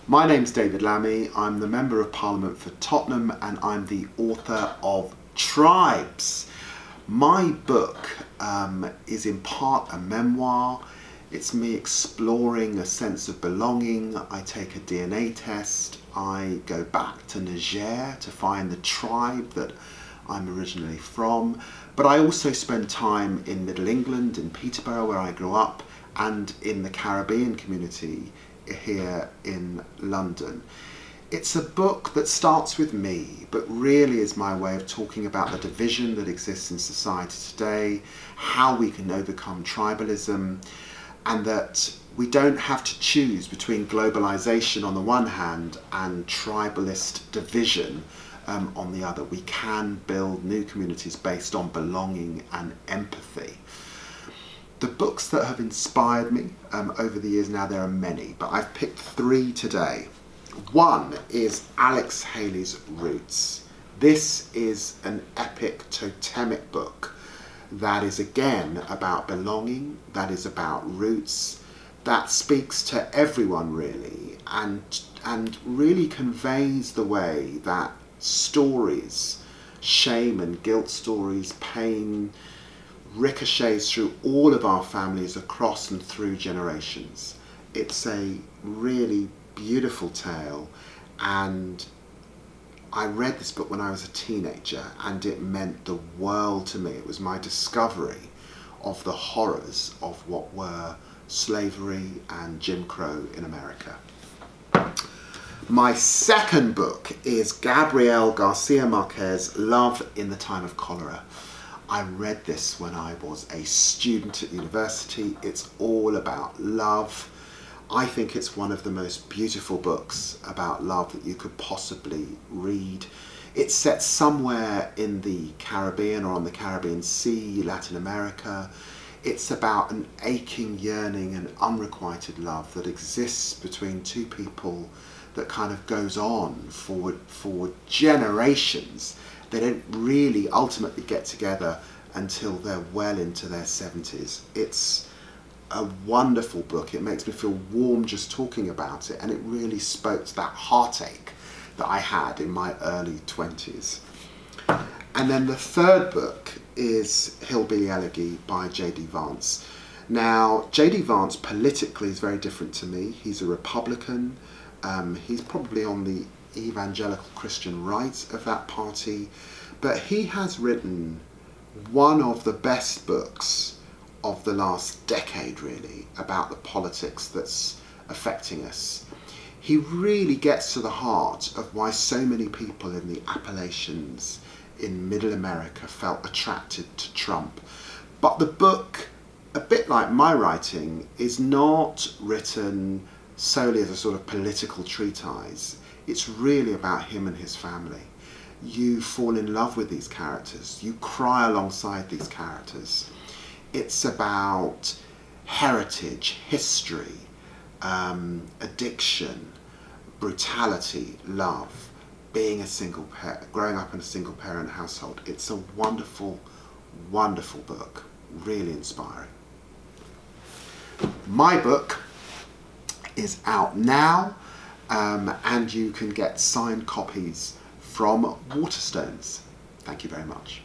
My name's David Lammy, I'm the Member of Parliament for Tottenham and I'm the author of Tribes. My book is in part a memoir. It's me exploring a sense of belonging. I take a DNA test. I go back to Niger to find the tribe that I'm originally from. But I also spend time in Middle England, in Peterborough where I grew up, and in the Caribbean community here in London. It's a book that starts with me, but really is my way of talking about the division that exists in society today, how we can overcome tribalism, and that we don't have to choose between globalization on the one hand and tribalist division on the other. We can build new communities based on belonging and empathy. The books that have inspired me over the years, now there are many, but I've picked three today. One is Alex Haley's Roots. This is an epic totemic book that is again about belonging, that is about roots, that speaks to everyone really, and really conveys the way that stories, shame and guilt stories, pain, ricochets through all of our families across and through generations. It's a really beautiful tale, and I read this book when I was a teenager and it meant the world to me. It was my discovery of the horrors of what were slavery and Jim Crow in America. My second book is Gabriel Garcia Marquez, Love in the Time of Cholera. I read this when I was a student at university. It's all about love. I think it's one of the most beautiful books about love that you could possibly read. It's set somewhere in the Caribbean or on the Caribbean Sea, Latin America. It's about an aching, yearning and unrequited love that exists between two people that kind of goes on for generations. They don't really ultimately get together until they're well into their 70s. It's a wonderful book. It makes me feel warm just talking about it, and it really spoke to that heartache that I had in my early 20s. And then the third book is Hillbilly Elegy by J.D. Vance. Now, J.D. Vance politically is very different to me. He's a Republican. He's probably on the evangelical Christian right of that party, but he has written one of the best books of the last decade really about the politics that's affecting us. He really gets to the heart of why so many people in the Appalachians in Middle America felt attracted to Trump. But the book, a bit like my writing, is not written solely as a sort of political treatise. It's really about him and his family. You fall in love with these characters. You cry alongside these characters. It's about heritage, history, addiction, brutality, love, being a single parent, growing up in a single parent household. It's a wonderful, wonderful book, really inspiring. My book is out now, and you can get signed copies from Waterstones. Thank you very much.